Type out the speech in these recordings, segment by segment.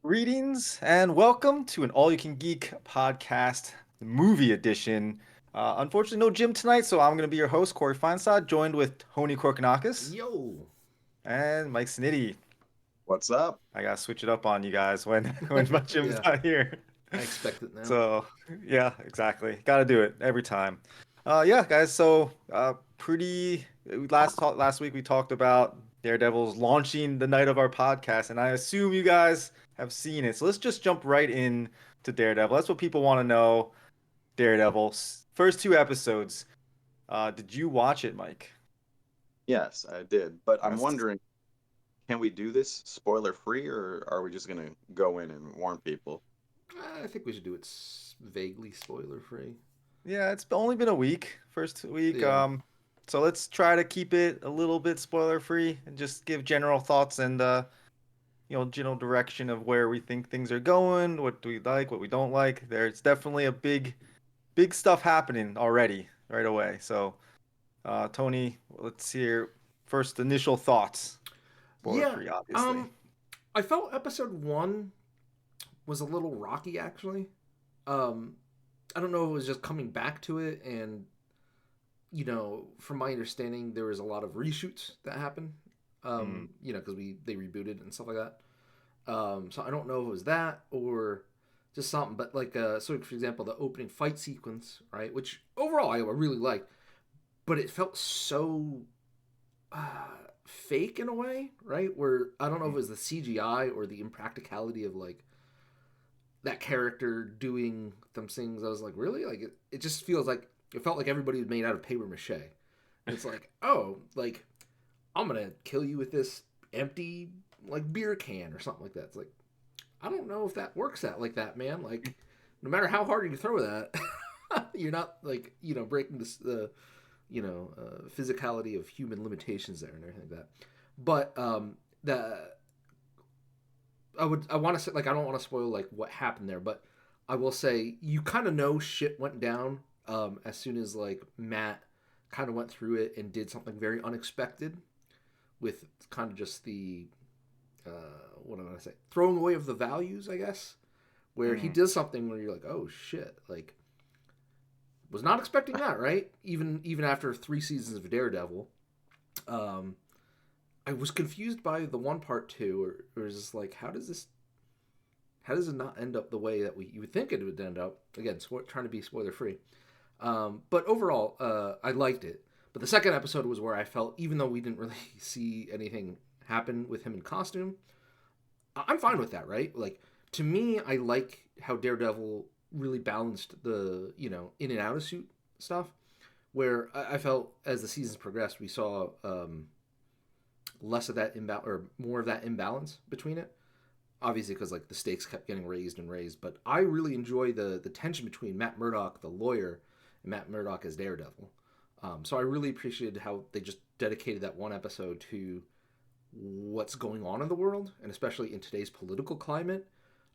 Greetings and welcome to an All You Can Geek podcast movie edition. Unfortunately, no Jim tonight, so I'm going to be your host, Corey Feinsod, joined with Tony Korkanakis Yo. and Mike Snitty. What's up? I got to switch it up on you guys when, when my Jim's Yeah, not here. I expect it now. So, yeah, exactly. Got to do it every time. Yeah, guys, so pretty last week we talked about Daredevil's launching the night of our podcast, and I assume you guys have seen it. So let's just jump right in to Daredevil. That's what people want to know. Daredevil first two episodes. Did you watch it, Mike? Yes, I did. But I'm That's wondering, can we do this spoiler free or are we just gonna go in and warn people? I think we should do it vaguely spoiler free. Yeah, it's only been a week, first week. Yeah. So let's try to keep it a little bit spoiler free and just give general thoughts and general direction of where we think things are going, what do we like, what we don't like. There's definitely a big stuff happening already right away. So, Tony, let's hear first initial thoughts. Spoiler Yeah. free, obviously. Um, I felt episode one was a little rocky actually. Um, I don't know if it was just coming back to it, and from my understanding, there was a lot of reshoots that happened. Mm, Because they rebooted and stuff like that. So I don't know if it was that or just something, but like, so for example, the opening fight sequence, right, which overall I really liked, but it felt so fake in a way, right? Where I don't know if it mm, was the CGI or the impracticality of like that character doing them things. I was like, really? Like it just feels like it felt like everybody was made out of paper mache. And it's like, oh, like I'm gonna kill you with this empty like beer can or something like that. It's like I don't know if that works out like that, man. Like no matter how hard you throw that, you're not like breaking the physicality of human limitations there and everything like that. But the I want to say, like, I don't want to spoil like what happened there, but I will say you kind of know shit went down as soon as like Matt kind of went through it and did something very unexpected with kind of just the what am I gonna say, throwing away of the values, I guess, where he mm. does something where you're like, oh shit, like was not expecting that, right? Even after 3 seasons of Daredevil, um, I was confused by the one part too, or was just like, how does it not end up the way that you would think it would end up? Again, trying to be spoiler free. But overall, I liked it. But the second episode was where I felt, even though we didn't really see anything happen with him in costume, I'm fine with that, right? Like, to me, I like how Daredevil really balanced the, in and out of suit stuff. Where I felt as the seasons progressed, we saw less of that imbalance or more of that imbalance between it, obviously because like the stakes kept getting raised and raised. But I really enjoy the tension between Matt Murdock, the lawyer, and Matt Murdock as Daredevil. So I really appreciated how they just dedicated that one episode to what's going on in the world, and especially in today's political climate.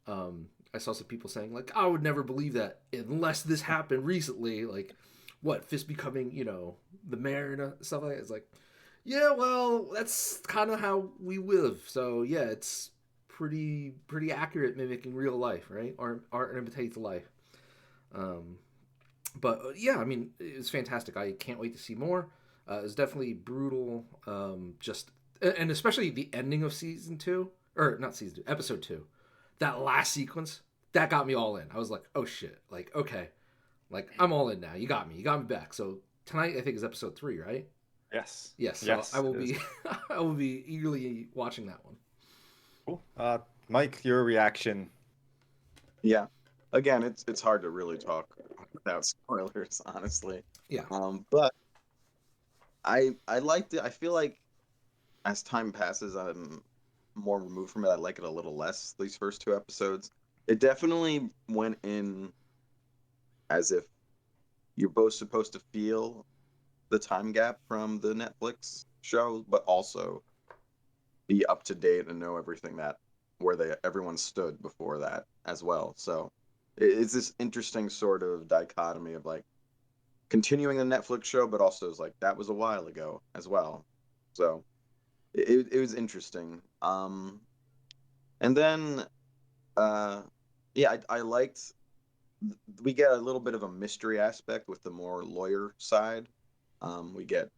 I saw some people saying like, I would never believe that unless this happened recently. Like, what Fisk becoming, the mayor and stuff like that. It's like, yeah, well, that's kind of how we live. So yeah, it's pretty accurate mimicking real life, right? Art imitates life. Um, but yeah, I mean, it was fantastic. I can't wait to see more. It was definitely brutal. Just and especially the ending of season two, or not season two, episode two. That last sequence that got me all in. I was like, oh shit, like okay, like I'm all in now. You got me. You got me back. So tonight I think is episode three, right? Yes. Yes. So I Yes, will it is. be I will be eagerly watching that one. Cool. Mike, your reaction. Yeah. Again, it's hard to really talk without spoilers, honestly. Yeah. But I liked it. I feel like as time passes, I'm more removed from it. I like it a little less, these first two episodes. It definitely went in as if you're both supposed to feel the time gap from the Netflix show, but also be up to date and know everything that where they everyone stood before that as well. So it's this interesting sort of dichotomy of like continuing the Netflix show, but also is like that was a while ago as well. So it was interesting. And then Uh, yeah, I liked. We get a little bit of a mystery aspect with the more lawyer side. We get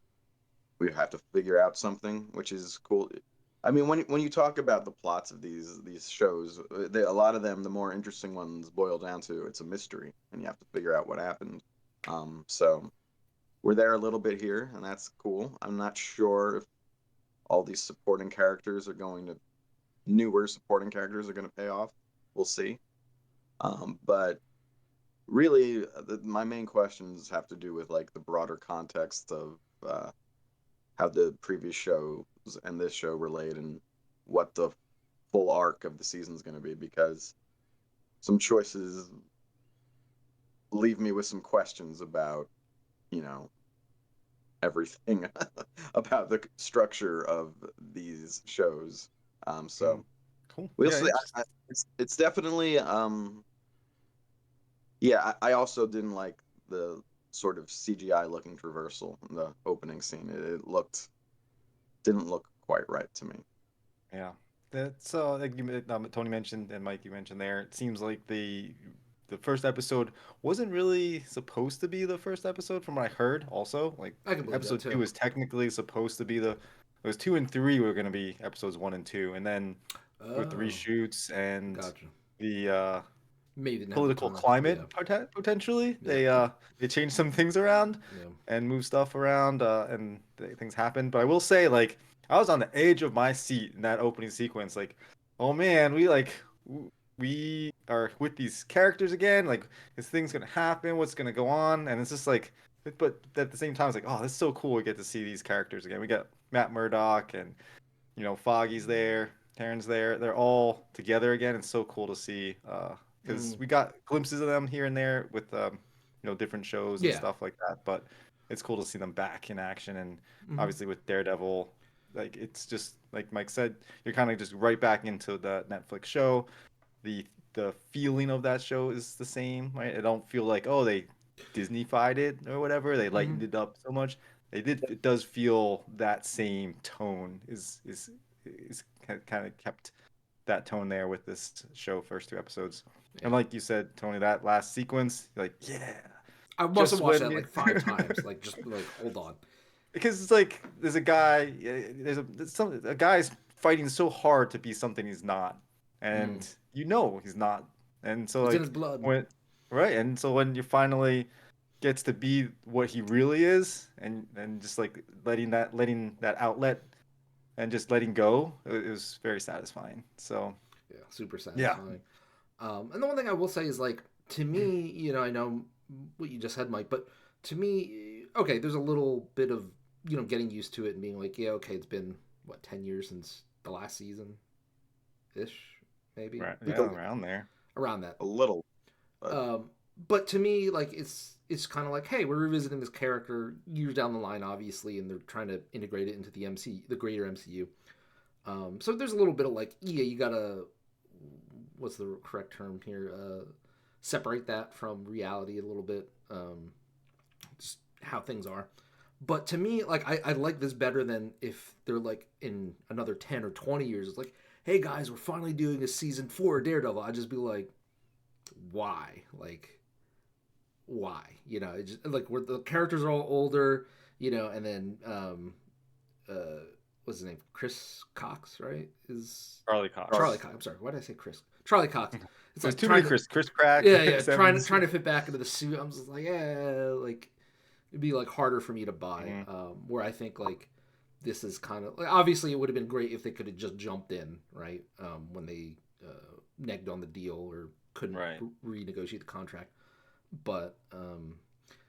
we have to figure out something, which is cool. I mean, when you talk about the plots of these shows, a lot of them, the more interesting ones, boil down to it's a mystery, and you have to figure out what happened. So we're there a little bit here, and that's cool. I'm not sure if all these supporting characters are going to newer supporting characters are going to pay off. We'll see. But really, my main questions have to do with like the broader context of how the previous shows and this show relate and what the full arc of the season is going to be, because some choices leave me with some questions about, you know, everything about the structure of these shows. Mm, So cool. we'll Yeah, see. interesting. It's definitely yeah. I also didn't like the sort of CGI looking traversal in the opening scene. It looked didn't look quite right to me. Yeah. That's like Tony mentioned and Mike you mentioned there. It seems like the first episode wasn't really supposed to be the first episode from what I heard also. Like I can believe that episode too. 2 is technically supposed to be the it was 2 and 3 were going to be episodes 1 and 2, and then with the Oh, reshoots and gotcha. the Maybe didn't have the political time. Yeah, climate potentially. yeah, They changed some things around yeah. and moved stuff around, and things happened. But I will say, like, I was on the edge of my seat in that opening sequence. Like, oh man, we are with these characters again. Like, this thing's gonna happen. What's gonna go on? And it's just like, but at the same time, it's like, oh, this is so cool. We get to see these characters again. We got Matt Murdock and Foggy's there, Taryn's there. They're all together again. It's so cool to see because Mm, we got glimpses of them here and there with different shows and yeah. stuff like that. But it's cool to see them back in action, and Hmm. obviously with Daredevil, like it's just like Mike said, you're kind of just right back into the Netflix show. The the feeling of that show is the same, right? I don't feel like, oh, they Disneyfied it or whatever. They Hmm. lightened it up so much. They did. It does feel that same tone is kind of kept that tone there with this show first 2 episodes. Yeah. And like you said, Tony, that last sequence, like, yeah, I must have just watched when that you like 5 times. Like, just like, hold on. because it's like there's a guy, a guy's fighting so hard to be something he's not, Mm. and he's not, and so It's in his like blood. when right, and so when you finally gets to be what he really is, and just like letting that outlet and just letting go, it was very satisfying. So Yeah, super yeah. satisfying. And the one thing I will say is like, to me, I know what you just said, Mike, but to me, okay, there's a little bit of getting used to it and being like, yeah, okay, it's been what 10 years since the last season ish, maybe Right, Like yeah, around there. around that. a little, but Um, but to me, like it's kind of like, hey, we're revisiting this character years down the line, obviously, and they're trying to integrate it into the greater MCU. So there's a little bit of like, yeah, you gotta, what's the correct term here? Separate that from reality a little bit, just how things are. But to me, like, I like this better than if they're like in another 10 or 20 years. It's like, hey guys, we're finally doing a season 4 of Daredevil. I'd just be like, why? Like, why? It's just, like where the characters are all older, and then what's his name? Chris Cox, right? Is Charlie Cox. Charlie Cox. I'm sorry. Why did I say Chris? Charlie Cox. It's There's like too many trying to, Chris Crack, yeah, yeah, Chris trying to Evans. trying to fit back into the suit. I'm just like, yeah, like it'd be like harder for me to buy. Mhm. Where I think like this is kind of like, obviously it would have been great if they could have just jumped in right when they negged on the deal or couldn't Right. renegotiate the contract. But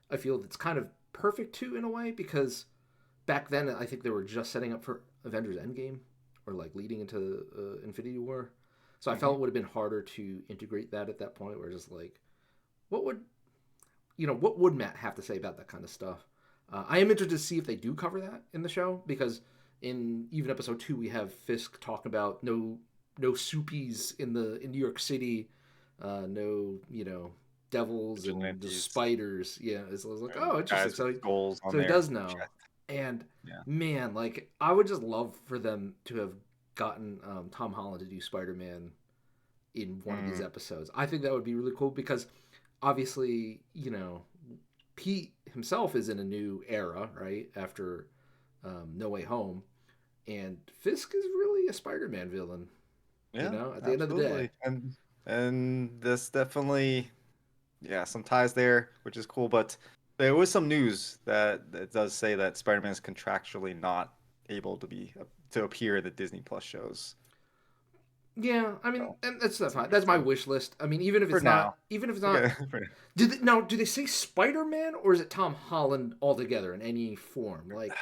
I feel it's kind of perfect too in a way because back then I think they were just setting up for Avengers Endgame or like leading into Infinity War. So I felt Mhm. it would have been harder to integrate that at that point. Where it's just like, what would what would Matt have to say about that kind of stuff? I am interested to see if they do cover that in the show because in even episode 2 we have Fisk talking about no soupies in New York City, no devils and the Vigilantes. spiders. Yeah, it's like, And oh, interesting. guys So with skulls on so he their does know, chest. and Yeah. man, like I would just love for them to have gotten Tom Holland to do Spider Man in one of these episodes. I think that would be really cool because obviously, you know, Pete himself is in a new era, right? After No Way Home. And Fisk is really a Spider-Man villain, you Yeah, know, at the end of the day. absolutely. And this definitely, yeah, some ties there, which is cool. But there was some news that does say that Spider-Man is contractually not able to appear in the Disney Plus shows. Yeah, I mean, So and that's it's fine. That's my interesting wish list. I mean, even if for it's not, now. even if it's not, Okay, for now. now do they say Spider Man or is it Tom Holland altogether in any form? Like,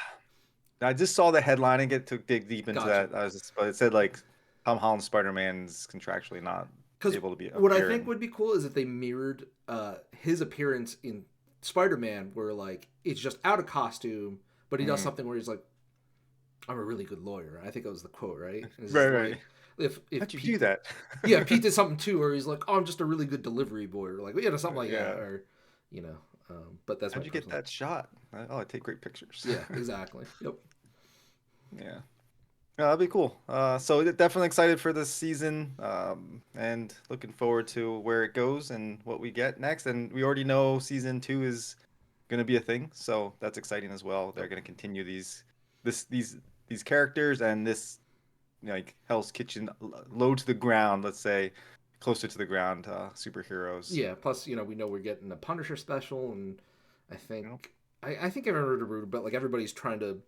I just saw the headline and get to dig deep into gotcha. that. But it said like Tom Holland Spider-Man's contractually not Because able to be what I appear think in. would be cool is if they mirrored his appearance in Spider Man, where like it's just out of costume, but he does Mm. something where he's like, "I'm a really good lawyer." I think that was the quote, right? It's Right, just right. like if How'd you do Pete, that? yeah, Pete did something too, or he's like, "Oh, I'm just a really good delivery boy," or like, something like that, Yeah. or you know. But that's my How'd you get personal. that shot? Oh, I take great pictures. Yeah, exactly. Yep. Yeah. Yeah, that'd be cool. Definitely excited for this season, and looking forward to where it goes and what we get next. And we already know season 2 is going to be a thing, so that's exciting as well. They're Yep. going to continue this these characters and this like Hell's Kitchen low to the ground, let's say, closer to the ground superheroes. Yeah. Plus, you know, we know we're getting a Punisher special, and I You know? think I think I've heard a rumor, but like everybody's trying to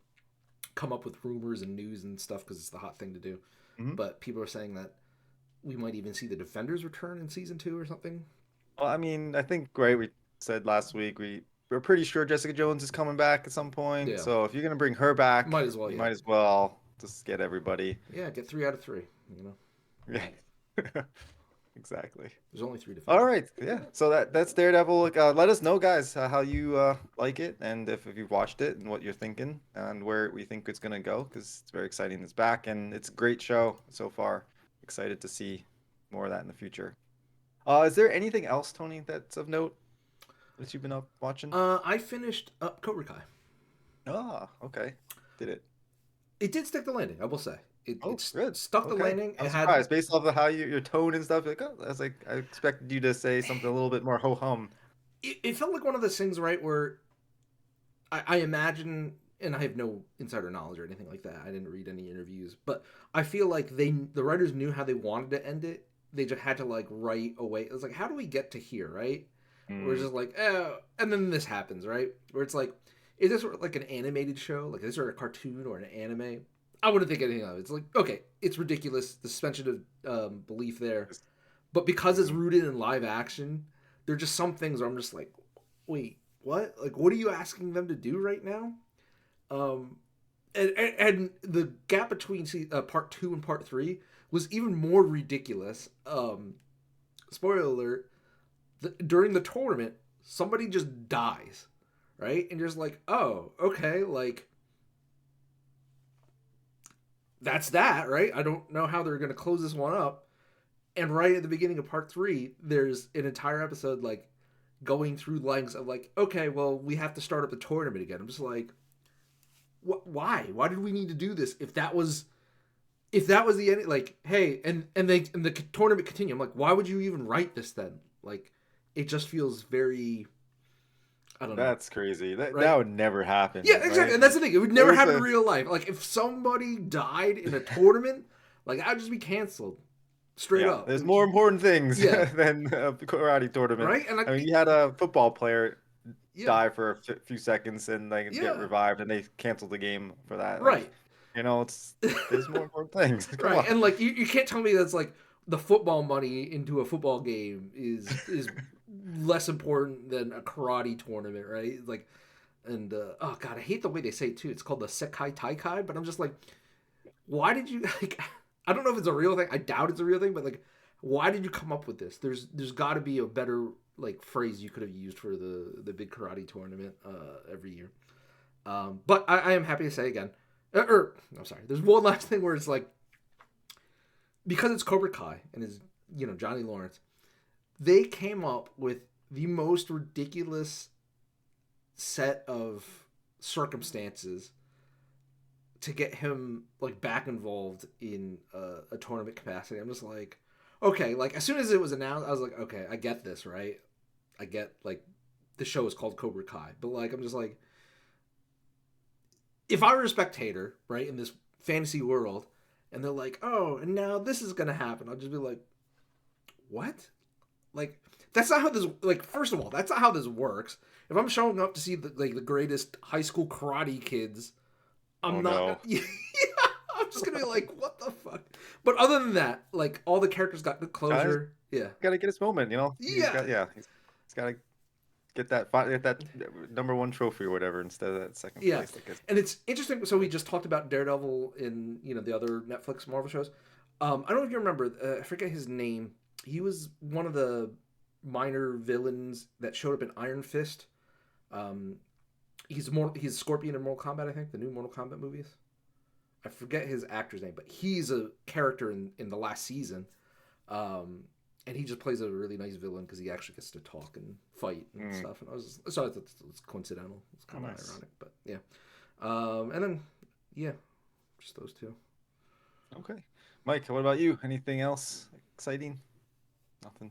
come up with rumors and news and stuff because it's the hot thing to do. Mhm. But people are saying that we might even see the Defenders return in season 2 or something. Well, I mean, I think right. We said last week we're pretty sure Jessica Jones is coming back at some point. Yeah, So if you're gonna bring her back, might as well. you Yeah, might as well just get everybody. yeah. Get 3 out of 3. You know, Yeah, exactly. there's only 3 All Defenders. right, yeah. So that's Daredevil. Like, let us know, guys, how you like it, and if you've watched it, and what you're thinking, and where we think it's gonna go, because it's very exciting. It's back, and it's a great show so far. Excited to see more of that in the future. Is there anything else, Tony, that's of note that you've been up watching? I finished up Cobra Kai. Ah, okay. Did it? It did stick the landing, I will say. Oh, It's good. stuck the Okay. landing. I'm It had surprised based off of how your tone and stuff. Like, oh, I was like, I expected you to say something a little bit more ho hum. it felt like one of those things, right, where I imagine, and I have no insider knowledge or anything like that. I didn't read any interviews, but I feel like the writers knew how they wanted to end it. They just had to like write away. It was like, how do we get to here, right? Where it's Mm, just like, oh, and then this happens, right? Where it's like, is this like an animated show? Like, is there a cartoon or an anime? I wouldn't think anything of it. It's like, okay, it's ridiculous. The suspension of belief there, just- but because it's mhm. rooted in live action, there are just some things where I'm just like, wait, what? Like, what are you asking them to do right now? Um, and the gap between part 2 and part 3 was even more ridiculous. Spoiler alert: during the tournament, somebody just dies, right? And you're just like, oh, okay, like that's that, right? I don't know how they're gonna close this one up. And right at the beginning of part 3, there's an entire episode like going through lengths of like, okay, well, we have to start up the tournament again. I'm just like, why? Why did we need to do this if that was the end? Like, hey, and the tournament continue. I'm like, why would you even write this then? Like, it just feels very, I don't know, That's crazy. That right? would never Yeah, happen, exactly. right? And that's the thing. It would never There's happen in a real life. Like, if somebody died in a tournament, like I'd just be canceled straight yeah. up. There's more important things Yeah, than a karate tournament. right. And I mean, you had a football player yeah, die for a few seconds and like get yeah, revived, and they canceled the game for that. Like, right. there's more important things. Come Right, on. and like you can't tell me that's like the football money into a football game is less important than a karate tournament, right? Like, and oh god, I hate the way they say it too. It's called the Sekai Taikai, but I'm just like, why did you like? I don't know if it's a real thing. I doubt it's a real thing, but like, why did you come up with this? There's got to be a better like phrase you could have used for the big karate tournament every year. But I am happy to say again, I'm sorry. There's one last thing where it's like because it's Cobra Kai and is Johnny Lawrence, they came up with the most ridiculous set of circumstances to get him like back involved in a tournament capacity. I'm just like, okay, like as soon as it was announced, I was like, okay, I get this, right? I get like the show is called Cobra Kai, but like I'm just like, if I were a spectator, right, in this fantasy world, and they're like, oh, and now this is gonna happen, I'll just be like, what? Like that's not how this. Like first of all, that's not how this works. If I'm showing up to see the greatest high school karate kids, Oh I'm not gonna. no. Yeah, I'm just gonna be like, what the fuck? But other than that, like all the characters got good Guys closure. Yeah, gotta get his moment, you know. He's yeah, got he's gotta get that #1 trophy or whatever instead of that second yeah. place that gets. And it's interesting. So we just talked about Daredevil in the other Netflix Marvel shows. I don't know if you remember. I forget his name. He was one of the minor villains that showed up in Iron Fist. Um, he's Scorpion in Mortal Kombat, I think, the new Mortal Kombat movies. I forget his actor's name, but he's a character in the last season. Um, and he just plays a really nice villain because he actually gets to talk and fight and Mm. stuff. And I was so I thought it was coincidental. It's Oh, kind of nice. ironic, but yeah. And then yeah, just those two. Okay. Mike, what about you? Anything else exciting? Nothing.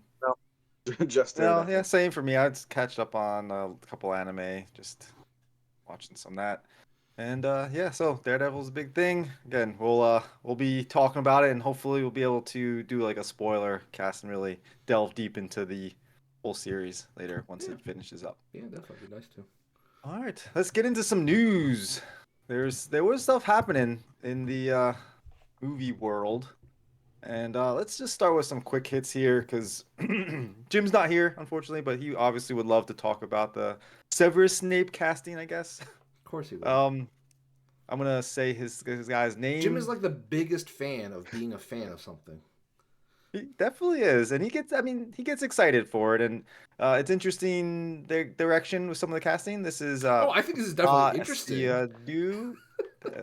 Just Well, Daredevil. yeah, same for me. I'd catch up on a couple anime, just watching some of that. And yeah, so Daredevil's a big thing. Again, we'll be talking about it, and hopefully we'll be able to do like a spoiler cast and really delve deep into the whole series later once Yeah, it finishes up. yeah, definitely be nice too. All right, let's get into some news. There was stuff happening in the movie world. And let's just start with some quick hits here because Jim's not here, unfortunately, but he obviously would love to talk about the Severus Snape casting, I guess. Of course he would. Um, I'm gonna say his guy's Jim is name. like the biggest fan of being a fan of something. He definitely is, and I mean, he gets excited for it, and it's interesting the direction with some of the casting. This is Oh, I think this is definitely Papa interesting. Esiadu, Yeah,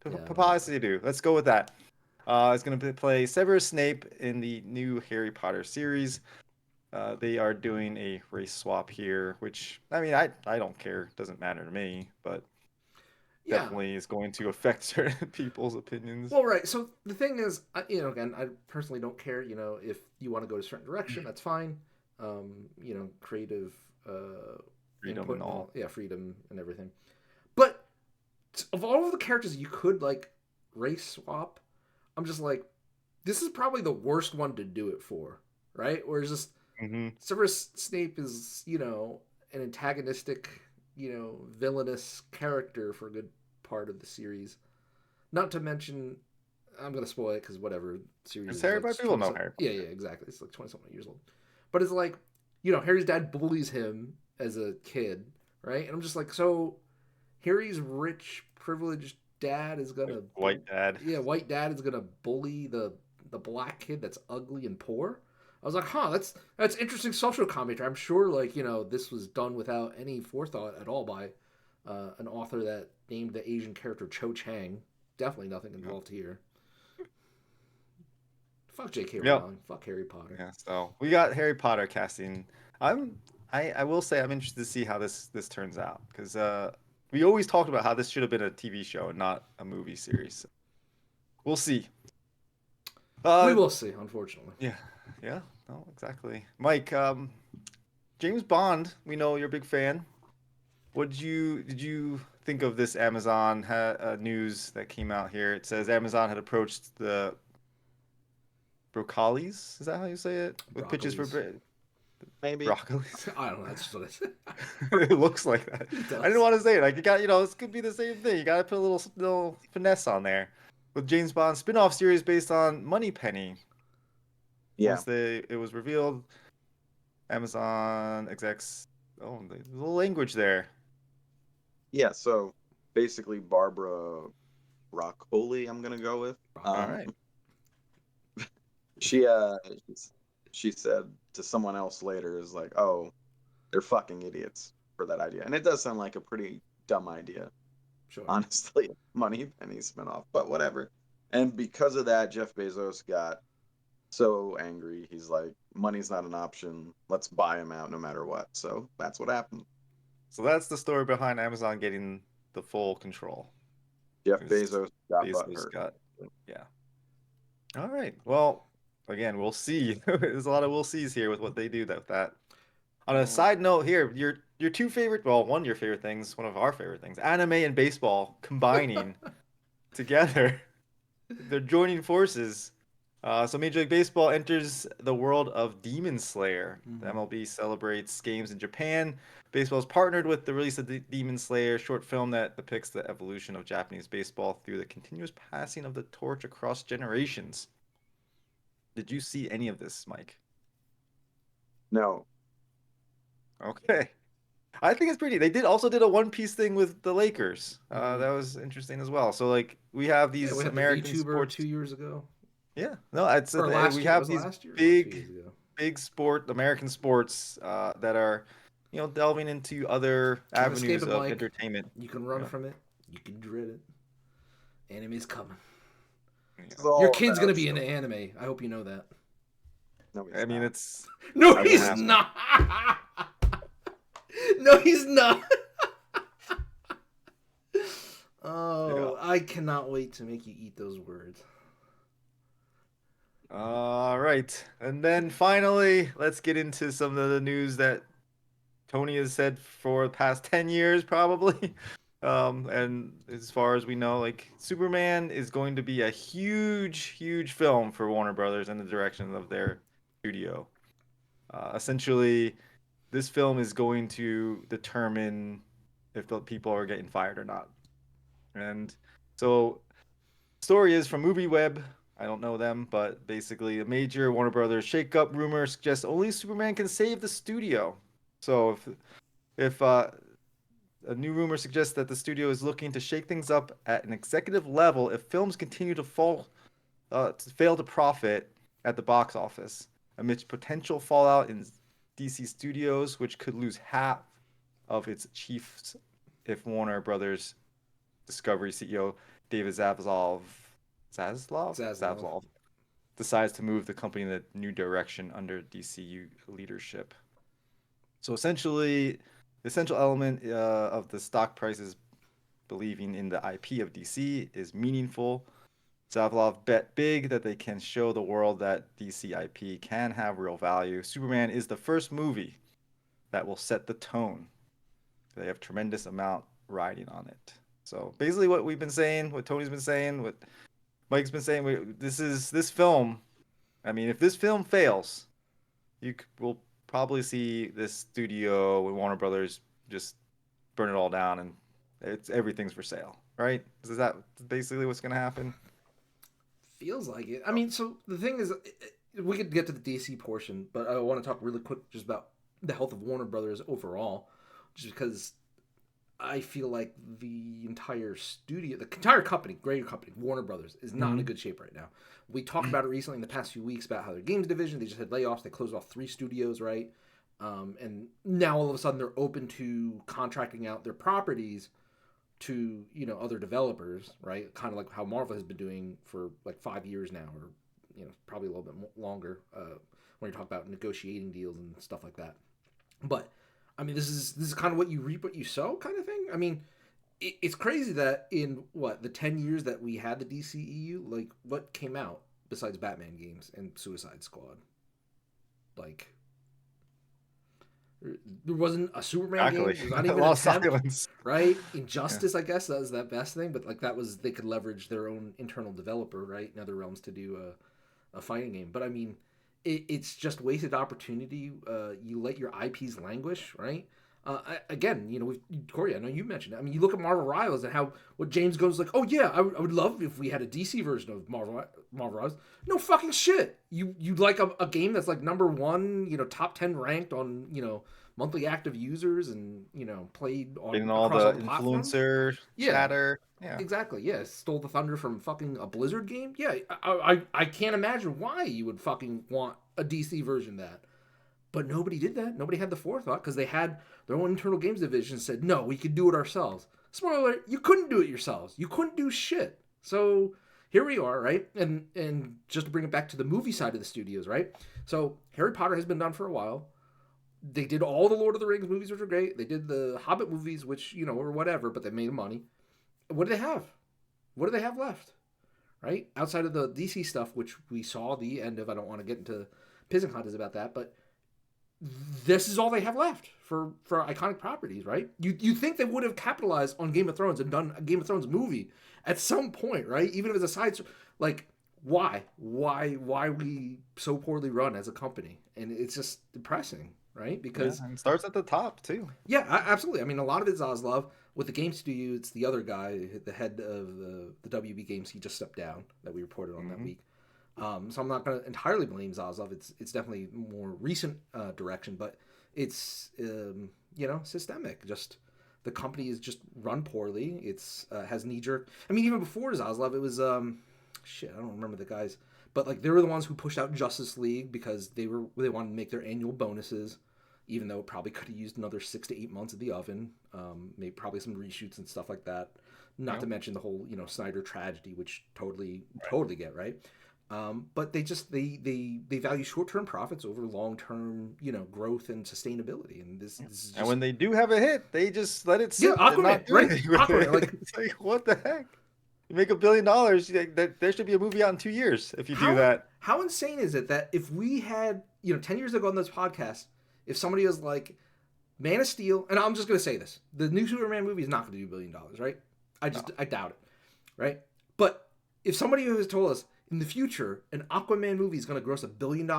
I don't Papa know. Esiadu. Let's go with that. Is going to play Severus Snape in the new Harry Potter series. They are doing a race swap here, which I mean, I don't care. Doesn't matter to me, but Yeah. definitely is going to affect certain people's opinions. Well, right. So the thing is, again, I personally don't care. If you want to go a certain direction, that's fine. Creative Freedom input and and all, all. yeah, freedom and everything. But of all of the characters you could like race swap, I'm just like, this is probably the worst one to do it for, right? Whereas just Hmm. Severus Snape is, an antagonistic, villainous character for a good part of the series. Not to mention, I'm gonna spoil it because whatever series It's is Harry like Potter. People 20 know something. Harry Yeah, Potter. yeah, exactly. It's like 20 something years old. But it's like, Harry's dad bullies him as a kid, right? And I'm just like, so Harry's rich, privileged dad is gonna, White Dad. yeah, white dad is gonna bully the black kid that's ugly and poor. I was like, huh, that's interesting social commentary. I'm sure, like, this was done without any forethought at all by an author that named the Asian character Cho Chang. Definitely nothing Yep. involved here. Fuck J.K. Yep. Rowling. Fuck Harry Potter. Yeah. So we got Harry Potter casting. I'm I will say I'm interested to see how this turns out because we always talked about how this should have been a TV show and not a movie series. So we'll see. We Uh, will see, unfortunately. yeah, yeah, no, exactly. Mike, James Bond, we know you're a big fan. Did you think of this Amazon news that came out here? It says Amazon had approached the Broccoli's. Is that how you say it? With pitches for Broccolis. Maybe. Broccolis. I don't know. That's just what I said. It looks like that. It I didn't does. want to say it. Like you got, this could be the same thing. You got to put a little finesse on there with James Bond spin-off series based on Moneypenny. Yeah. It was revealed, Amazon execs. Oh, the little language there. Yeah. So basically, Barbara Broccoli, I'm gonna go with. All Broccoli. right. She she said to someone else later is like, oh, they're fucking idiots for that idea, and it does sound like a pretty dumb idea, Sure. honestly. Money Penny spinoff, but whatever. And because of that, Jeff Bezos got so angry. He's like, money's not an option. Let's buy him out no matter what. So that's what happened. So that's the story behind Amazon getting the full control. Jeff Because Bezos got Bezos butthurt. got, yeah. All right. Well, again, we'll see. There's a lot of we'll sees here with what they do with that. On a Well, side note here, your two favorite, well, one of your favorite things, one of our favorite things, anime and baseball combining together. They're joining forces. So Major League Baseball enters the world of Demon Slayer. The mhm. MLB celebrates games in Japan. Baseball has partnered with the release of the Demon Slayer short film that depicts the evolution of Japanese baseball through the continuous passing of the torch across generations. Did you see any of this, Mike? No. Okay. I think it's pretty. They did a One Piece thing with the Lakers. Mhm. That was interesting as well. So like we have Yeah, we these had the American VTuber sports. 2 years ago, Yeah, no, it's or we last year. have Was it these last year or 2 years big, ago? big sport American sports that are, delving into other Can't escape avenues it, of Mike. entertainment. You can You run know, from it. You can dread it. Anime's coming. It's yeah. Your all kid's gonna about be show. in the anime. I hope you know that. No, he's I mean, not. No, I it's gonna won't. he's happen. not. No, he's not. Yeah. Oh, I cannot wait to make you eat those words. All right, and then finally, let's get into some of the news that Tony has said for the past 10 years, probably. And as far as we know, like Superman is going to be a huge, huge film for Warner Brothers and the direction of their studio. Essentially, this film is going to determine if the people are getting fired or not. And so, story is from MovieWeb. I don't know them, but basically, a major Warner Brothers shakeup rumor suggests only Superman can save the studio. So if a new rumor suggests that the studio is looking to shake things up at an executive level if films continue to fail to profit at the box office, amidst potential fallout in DC Studios, which could lose half of its chiefs if Warner Brothers Discovery CEO David Zaslav. Zaslav decides to move the company in a new direction under DCU leadership. So essentially, the essential element of the stock prices believing in the IP of DC is meaningful. Zavalov bet big that they can show the world that DC IP can have real value. Superman is the first movie that will set the tone. They have tremendous amount riding on it. So basically, what we've been saying, what Tony's been saying, what Mike's been saying, this film. I mean, if this film fails, will probably see this studio with Warner Brothers just burn it all down, and everything's for sale, right? Is that basically what's gonna happen? Feels like it. I mean, so the thing is, we could get to the DC portion, but I want to talk really quick just about the health of Warner Brothers overall, just because I feel like the entire studio, the entire company, greater company, Warner Brothers, is not in a Mm-hmm. good shape right now. We talked about it recently in the past few weeks about how their games division, they just had layoffs, they closed off 3 studios, right? And now all of a sudden they're open to contracting out their properties to other developers, right? Kind of like how Marvel has been doing for like 5 years now, or probably a little bit longer. When you talk about negotiating deals and stuff like that, but I mean, this is kind of what you reap, what you sow, kind of thing. I mean, it's crazy that in what the 10 years that we had the DCEU, like what came out besides Batman games and Suicide Squad, like there wasn't a Superman game. Exactly. There's not A even an lot of attempt, silence. right? Yeah. Injustice, I guess, that was that best thing, but like that was they could leverage their own internal developer, right, in other realms to do a fighting game. But I mean, it's just wasted opportunity. You let your IPs languish, right? Again, Corey, I know you mentioned it. I mean, you look at Marvel Rivals and how what James goes like, oh yeah, I would love if we had a DC version of Marvel Rivals. No fucking shit. You like a game that's like number one, top 10 ranked on monthly active users and played on Getting all across all the the platforms. influencer Yeah, chatter. Yeah. exactly. Yeah, stole the thunder from fucking a Blizzard game. Yeah, I can't imagine why you would fucking want a DC version of that. But nobody did that. Nobody had the forethought because they had their own internal games division said, no, we could do it ourselves. Spoiler alert, you couldn't do it yourselves. You couldn't do shit. So here we are, right? And just to bring it back to the movie side of the studios, right? So Harry Potter has been done for a while. They did all the Lord of the Rings movies, which are great. They did the Hobbit movies, which, or whatever, but they made money. What do they have? What do they have left? right? Outside of the DC stuff, which we saw the end of. I don't want to get into pissing contests about that, but this is all they have left for iconic properties, right? You think they would have capitalized on Game of Thrones and done a Game of Thrones movie at some point, right? Even if it's a side, like why we so poorly run as a company, and it's just depressing, right? Yeah, Because and it starts at the top too. yeah, absolutely. I mean, a lot of it's Zaslav. With the game studio, it's the other guy, the head of the WB Games. He just stepped down that we reported on that week. So I'm not going to entirely blame Zaslav. It's definitely more recent direction, but it's systemic. Just the company is just run poorly. It's has knee jerk. I mean, even before Zaslav, it was shit. I don't remember the guys, but like they were the ones who pushed out Justice League because they wanted to make their annual bonuses, even though it probably could have used another 6 to 8 months of the oven. Maybe probably some reshoots and stuff like that. Not to mention the whole Snyder tragedy, which totally get right. But they value short-term profits over long-term growth and sustainability, and this is just... And when they do have a hit, they just let it sit Aquaman, and not do right? anything with Aquaman, it. like... It's like, what the heck? You make $1 billion, there should be a movie out in 2 years if you do that. How insane is it that if we had 10 years ago on this podcast, if somebody was like Man of Steel, and I'm just gonna say this, the new Superman movie is not gonna do $1 billion, right? I doubt it, right? But if somebody has told us in the future an Aquaman movie is gonna gross $1 billion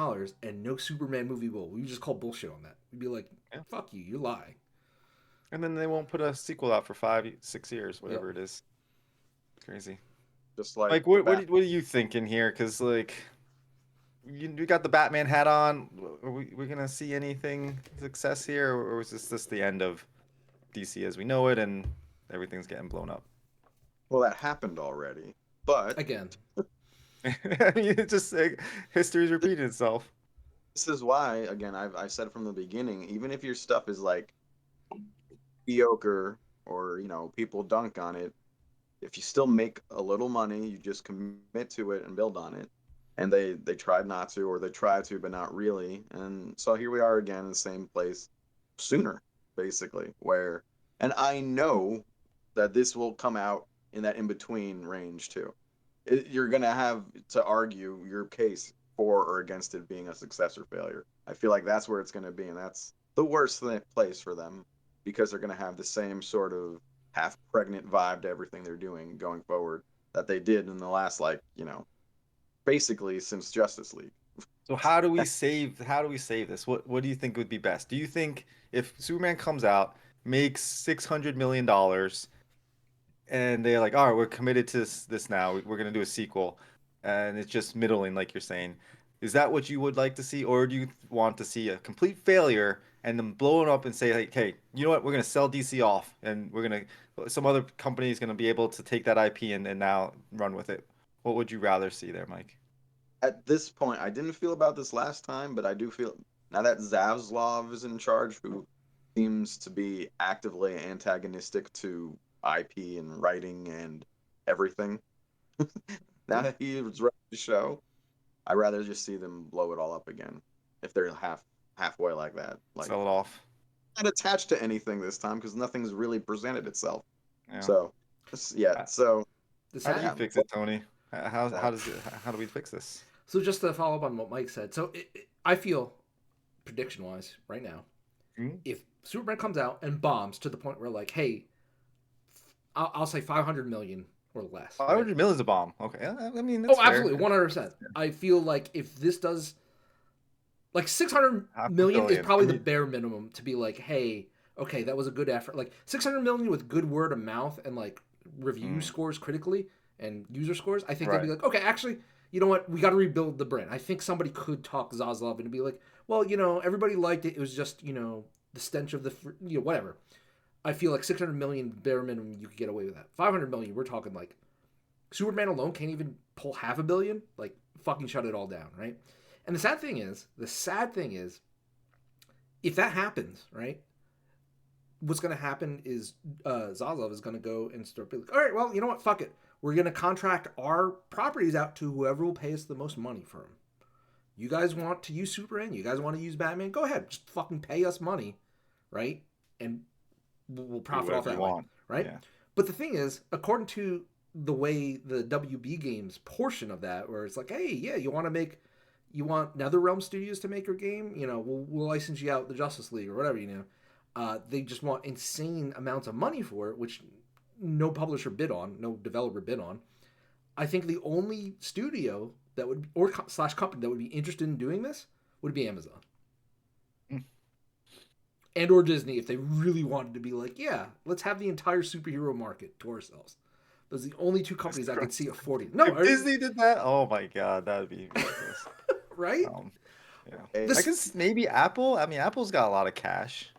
and no Superman movie will, we would just call bullshit on that. We'd be like, fuck you, you lie. And then they won't put a sequel out for 5-6 years, whatever it is. It's crazy. Just like what are you thinking here? Because like you got the Batman hat on. Are we gonna see anything success here, or is this just the end of DC as we know it and everything's getting blown up? Well, that happened already, but Again, I mean, it's just like history's repeating itself. this is why, again, I've said from the beginning, even if your stuff is like mediocre or people dunk on it, if you still make a little money, you just commit to it and build on it. And they tried not to, or they tried to, but not really. And so here we are again in the same place sooner, basically, and I know that this will come out in that in-between range too. You're going to have to argue your case for or against it being a success or failure. I feel like that's where it's going to be, and that's the worst place for them, because they're going to have the same sort of half-pregnant vibe to everything they're doing going forward that they did in the last, basically since Justice League. So how do we save this? What do you think would be best? Do you think if Superman comes out, makes $600 million, and they're like, all right, we're committed to this now, we're gonna do a sequel, and it's just middling, like you're saying, is that what you would like to see, or do you want to see a complete failure and then blow it up and say, like, hey, you know what, we're gonna sell DC off, and some other company is gonna be able to take that IP and now run with it? What would you rather see there, Mike? At this point, I didn't feel about this last time, but I do feel now that Zaslav is in charge, who seems to be actively antagonistic to IP and writing and everything. Now that he was running the show, I'd rather just see them blow it all up again. If they're halfway like that, Sell it off. not attached to anything this time because nothing's really presented itself. Yeah. So, So how do you fix it, Tony? How do we fix this? So just to follow up on what Mike said, so I feel, prediction-wise, right now, if Superman comes out and bombs to the point where, like, hey, I'll say 500 million or less. 500 million is a bomb. Okay, I mean, that's fair. Absolutely, 100%. I feel like if this does, like, 600 million is probably the bare minimum to be like, hey, okay, that was a good effort. Like 600 million with good word of mouth and like review scores critically and user scores. I think they'd be like, okay, actually, you know what? We got to rebuild the brand. I think somebody could talk Zaslav and be like, well, everybody liked it. It was just, the stench of the, whatever. I feel like 600 million bare minimum, you could get away with that. 500 million, we're talking like Superman alone can't even pull $500 million. Like, fucking shut it all down, right? And the sad thing is, if that happens, right, what's going to happen is Zaslav is going to go and start being like, all right, well, you know what? Fuck it. We're going to contract our properties out to whoever will pay us the most money for them. You guys want to use Superman? You guys want to use Batman? Go ahead. Just fucking pay us money, right? And we'll profit off that way, right? Yeah. But the thing is, according to the way the WB Games portion of that, where it's like, hey, yeah, you want NetherRealm Studios to make your game, we'll license you out the Justice League or whatever. They just want insane amounts of money for it, which no publisher bid on, no developer bid on. I think the only studio that would / company that would be interested in doing this would be Amazon. And or Disney, if they really wanted to be like, yeah, let's have the entire superhero market to ourselves. Those are the only two companies I could see affording. No, if Disney did that, oh my god, that would be ridiculous. Right? Yeah. I guess maybe Apple. I mean, Apple's got a lot of cash.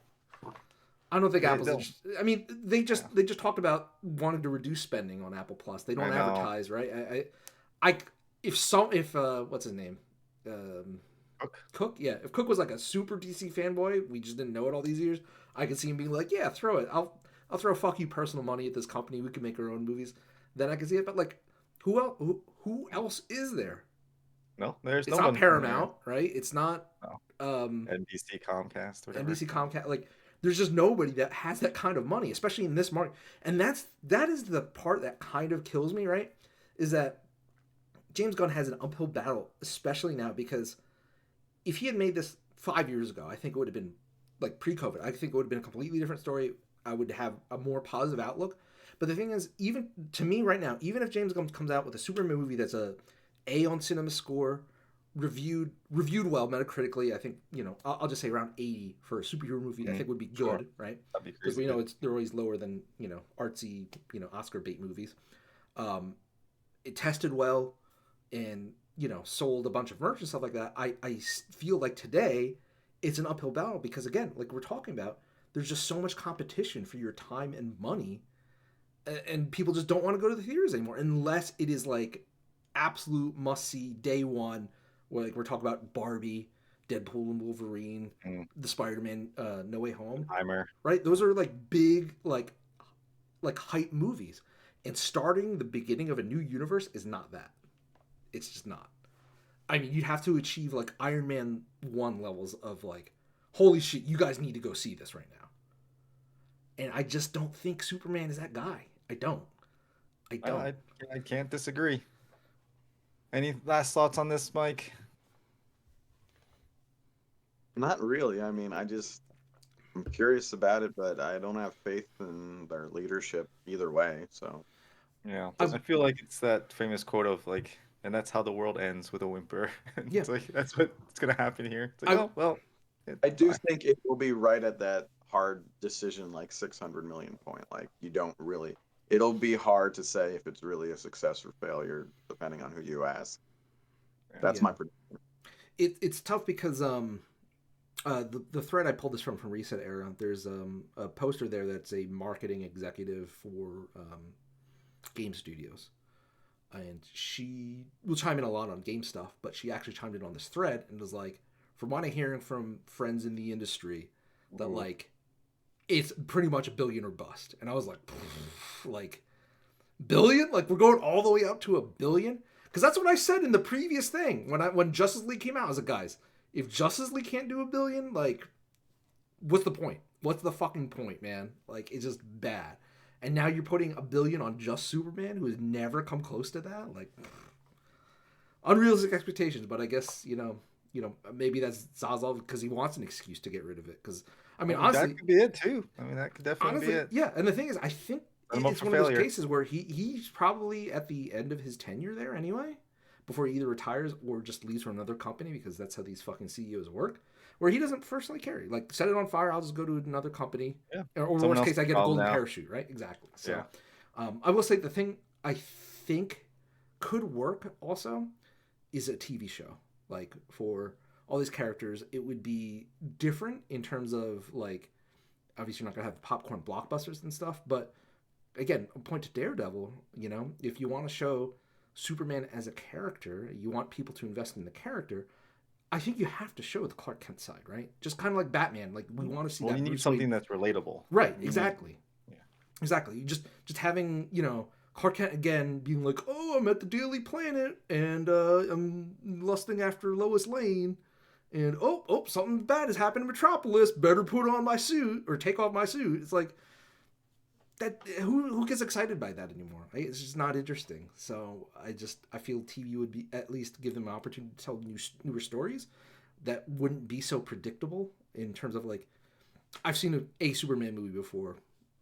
I don't think Apple's. I mean, they just talked about wanting to reduce spending on Apple Plus. They don't advertise, right? If what's his name? Cook, yeah. If Cook was like a super DC fanboy, we just didn't know it all these years. I could see him being like, yeah, throw it. I'll throw fuck you personal money at this company. We can make our own movies. Then I can see it. But like, who else is there? No, there's it's no not one Paramount, right? It's not NBC, Comcast, whatever. NBC, Comcast. Like, there's just nobody that has that kind of money, especially in this market. And that is the part that kind of kills me, right? Is that James Gunn has an uphill battle, especially now, because if he had made this 5 years ago, I think it would have been like pre-COVID. I think it would have been a completely different story. I would have a more positive outlook. But the thing is, even to me right now, even if James Gunn comes out with a Superman movie that's a A on Cinema Score, reviewed well metacritically, I think I'll just say around 80 for a superhero movie. I think would be good, right? Because we know they're always lower than artsy Oscar bait movies. It tested well, and sold a bunch of merch and stuff like that. I feel like today it's an uphill battle because, again, like we're talking about, there's just so much competition for your time and money, and people just don't want to go to the theaters anymore unless it is like absolute must see day one, where like we're talking about Barbie, Deadpool and Wolverine, the Spider-Man No Way Home, right? Those are like big like hype movies, and starting the beginning of a new universe is not that. It's just not. I mean, you'd have to achieve like Iron Man 1 levels of like, holy shit, you guys need to go see this right now. And I just don't think Superman is that guy. I don't. I can't disagree. Any last thoughts on this, Mike? Not really. I mean, I'm curious about it, but I don't have faith in their leadership either way. So, yeah, I feel like it's that famous quote of like, and that's how the world ends, with a whimper. Yeah. It's like that's what's gonna happen here. It's like, I do think it will be right at that hard decision, like 600 million point. Like, you don't really. It'll be hard to say if it's really a success or failure, depending on who you ask. That's my prediction. It's tough because the thread I pulled this from Reset Era. There's a poster there that's a marketing executive for game studios, and she will chime in a lot on game stuff, but she actually chimed in on this thread and was like, from what I'm hearing from friends in the industry, that like it's pretty much $1 billion or bust. And I was like, like billion? Like we're going all the way up to $1 billion? Because that's what I said in the previous thing when Justice League came out. I was like, guys, if Justice League can't do $1 billion, like, what's the point? What's the fucking point, man? Like, it's just bad. And now you're putting $1 billion on just Superman, who has never come close to that. Like, unrealistic expectations. But I guess maybe that's Zaslav because he wants an excuse to get rid of it. Because I mean, honestly, that could be it too. I mean, that could definitely be it. Yeah, and the thing is, I think it's one of those cases where he's probably at the end of his tenure there anyway, before he either retires or just leaves for another company, because that's how these fucking CEOs work. Where he doesn't personally care. Like, set it on fire, I'll just go to another company. Yeah. Or worst case, I get a golden parachute, right? Exactly. So, I will say the thing I think could work also is a TV show. Like, for all these characters, it would be different in terms of, like, obviously you're not going to have popcorn blockbusters and stuff, but again, a point to Daredevil, if you want to show Superman as a character, you want people to invest in the character, I think you have to show the Clark Kent side, right? Just kind of like Batman. Like, we want to see that. You need something that's relatable. Right, exactly. Exactly. Just having, Clark Kent again being like, oh, I'm at the Daily Planet, and I'm lusting after Lois Lane, and oh, something bad has happened in Metropolis, better put on my suit, or take off my suit. It's like, that who gets excited by that anymore? Right? It's just not interesting. So I feel TV would be at least give them an opportunity to tell newer stories that wouldn't be so predictable in terms of like I've seen a Superman movie before.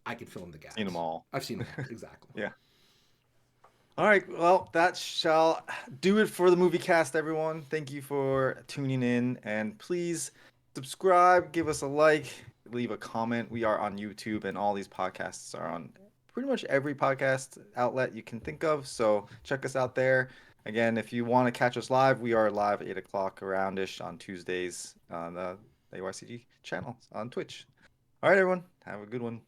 I can fill in the gaps. Seen them all. I've seen them all. Exactly. Yeah. All right. Well, that shall do it for the movie cast, everyone. Thank you for tuning in. And please subscribe, give us a like, leave a comment. We are on YouTube, and all these podcasts are on pretty much every podcast outlet you can think of. So check us out there. Again, if you want to catch us live, we are live at 8 o'clock aroundish on Tuesdays on the AYCG channel on Twitch. All right, everyone. Have a good one.